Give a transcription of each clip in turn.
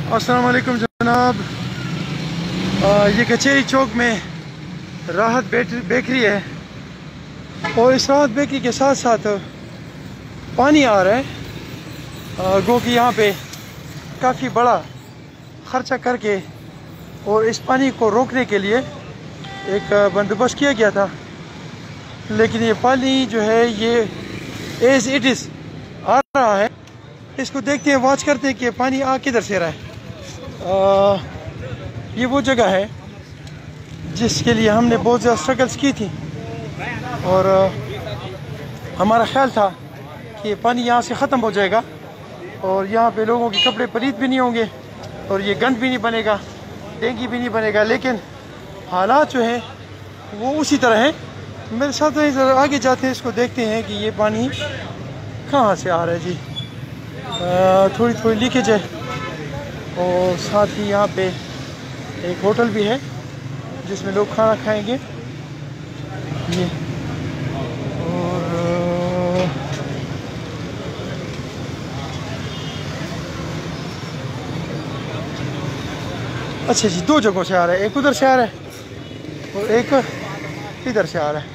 अस्सलाम वालेकुम जनाब। ये कचहरी चौक में राहत बेकरी है और इस राहत बेकरी के साथ साथ पानी आ रहा है। गो कि यहाँ पे काफ़ी बड़ा ख़र्चा करके और इस पानी को रोकने के लिए एक बंदोबस्त किया गया था, लेकिन ये पानी जो है ये एज इट इज़ आ रहा है। इसको देखते हैं, वॉच करते हैं कि पानी आ किधर से रहा है। ये वो जगह है जिसके लिए हमने बहुत ज़्यादा स्ट्रगल्स की थी और हमारा ख्याल था कि पानी यहाँ से ख़त्म हो जाएगा और यहाँ पे लोगों के कपड़े पलीत भी नहीं होंगे और ये गंद भी नहीं बनेगा, डेंगू भी नहीं बनेगा, लेकिन हालात जो है वो उसी तरह है। मेरे साथ ज़रा आगे जाते हैं, इसको देखते हैं कि ये पानी कहाँ से आ रहा है जी। थोड़ी थोड़ी लीकेज है और साथ ही यहाँ पे एक होटल भी है जिसमें लोग खाना खाएंगे ये। और अच्छा जी, दो जगहों से आ रहा है, एक उधर से आ रहा है और एक इधर से आ रहा है।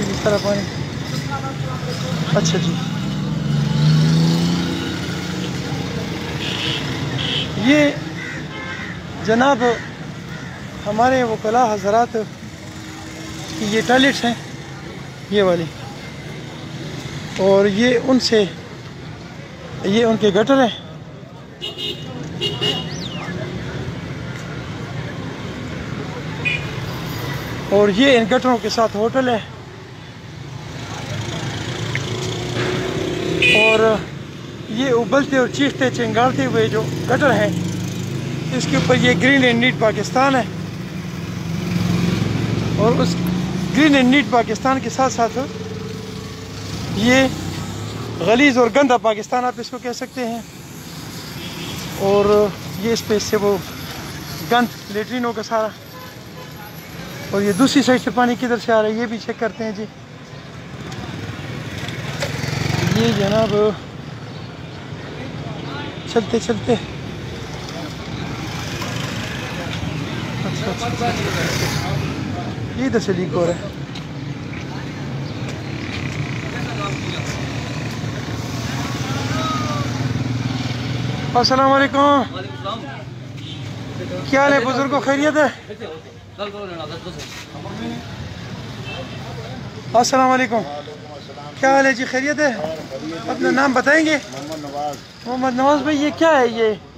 इस तरह पानी। अच्छा जी, ये जनाब हमारे वकला हज़रात की ये टॉयलेट्स हैं, ये वाली, और ये उनसे ये उनके गटर हैं। और ये इन गटरों के साथ होटल है और ये उबलते और चीखते चिंगारते हुए जो गटर है इसके ऊपर ये ग्रीन एंड नीट पाकिस्तान है और उस ग्रीन एंड नीट पाकिस्तान के साथ साथ ये गलीज़ और गंदा पाकिस्तान आप इसको कह सकते हैं। और ये स्पेस से वो गंद लेटरिनों का सारा, और ये दूसरी साइड से पानी किधर से आ रहा है ये भी चेक करते हैं जी। ये जनाब चलते चलते अच्छा ये इधर से लीक हो रहा है। अस्सलाम वालेकुम, क्या हाल है बुजुर्गों, खैरियत है? अस्सलाम वालेकुम, क्या हाल है जी, खैरियत है? अपना नाम बताएंगे? मोहम्मद नवाज भाई, ये क्या है,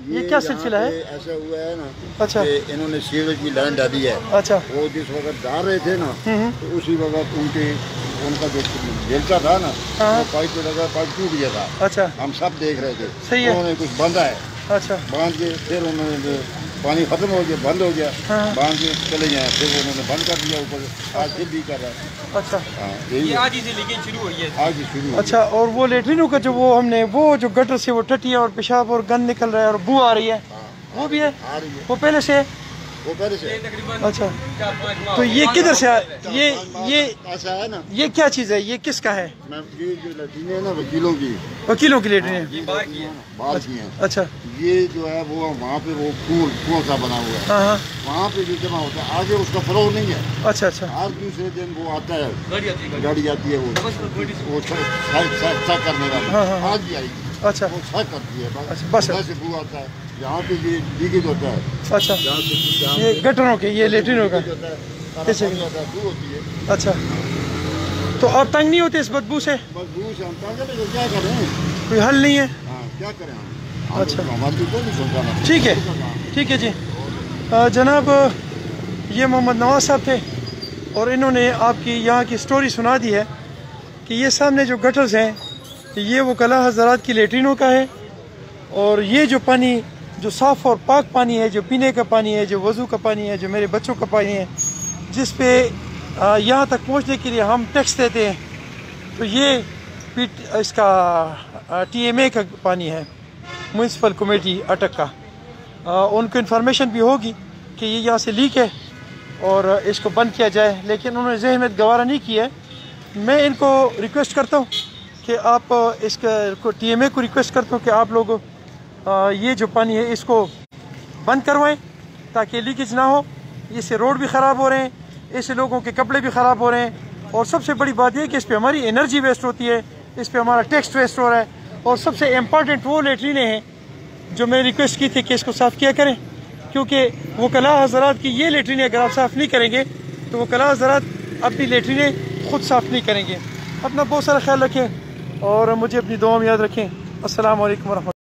ये क्या सिलसिला है? ऐसा हुआ है ना, अच्छा, इन्होंने सीवरेज की लाइन डाली है। अच्छा, वो जिस वक्त डाल रहे थे ना तो उसी वक्त उनका जो बेलचा था ना वो पाइप पे लगा, पाइप टूट गया था। अच्छा, हम सब देख रहे थे। सही है। उन्होंने कुछ बांधा है, अच्छा, बांध के फिर उन्होंने पानी खत्म हो गया, बंद हो गया, बांध के चले गए, फिर उन्होंने बंद कर दिया ऊपर। आज फिर भी कर रहा है। अच्छा, ये आज ही से लीकेज शुरू हुई है, आज ही शुरू। अच्छा, और वो लेटरिनों का जो वो हमने वो जो गटर से वो टटिया और पेशाब और गंद निकल रहा है और बू आ रही है, वो भी है? आ रही है, वो पहले से? वो पहले से। अच्छा, तो ये किधर से ये ऐसा है ना, ये क्या चीज़ है, ये किसका है? ये जो लैट्रिन है ना वकीलों की की लेटरिन है? बाहर की है। अच्छा, ये जो है वो वहाँ पे वो कुआं सा बना हुआ है, हाँ, वहाँ पे जो जमा होता है, आगे उसका फ्लो नहीं है। अच्छा, अच्छा, हर दूसरे दिन वो आता है, गाड़ी आती है, वो साफ करने वाला, आज भी आएगी। अच्छा, वो साफ करती है, बस से बू आता है, यहाँ पे ये लीकेज होता है। अच्छा, ये गटरों के, ये लेटरिनों का कैसे बू होती है। अच्छा, तो आप तंग नहीं होते इस बदबू से? बदबू से हम तंग हैं, तो क्या करें, कोई हल नहीं है? हाँ, क्या करें हम। अच्छा, हमारी कोई नहीं सुनता ना। ठीक है, ठीक है जी। जनाब ये मोहम्मद नवाज साहब थे और इन्होंने आपकी यहाँ की स्टोरी सुना दी है कि ये सामने जो गटर्स हैं ये वो कला हज़रात की लेटरिनों का है और ये जो पानी जो साफ़ और पाक पानी है, जो पीने का पानी है, जो वज़ू का पानी है, जो मेरे बच्चों का पानी है, जिस पे यहाँ तक पहुँचने के लिए हम टैक्स देते हैं, तो ये इसका TMA का पानी है, म्यूनसिपल कमेटी अटक का। उनको इन्फॉर्मेशन भी होगी कि ये यहाँ से लीक है और इसको बंद किया जाए, लेकिन उन्होंने जहमत गवारा नहीं की है मैं इनको रिक्वेस्ट करता हूँ कि आप इसको TMA को रिक्वेस्ट करता हूँ कि आप लोग ये जो पानी है इसको बंद करवाएं ताकि लीकेज ना हो। इससे रोड भी ख़राब हो रहे हैं, इससे लोगों के कपड़े भी ख़राब हो रहे हैं, और सबसे बड़ी बात यह कि इस पर हमारी एनर्जी वेस्ट होती है, इस पर हमारा टैक्स वेस्ट हो रहा है। और सबसे इम्पॉर्टेंट वो लेटरीनें हैं जो मैं रिक्वेस्ट की थी कि इसको साफ़ किया करें, क्योंकि वो कला हज़रात की ये लेटरीनें अगर आप साफ़ नहीं करेंगे तो वो कला हज़रात अपनी लेटरीनें खुद साफ़ नहीं करेंगे। अपना बहुत सारा ख्याल रखें और मुझे अपनी दुआ में याद रखें। अस्सलाम वालेकुम वरहमतुल्लाह।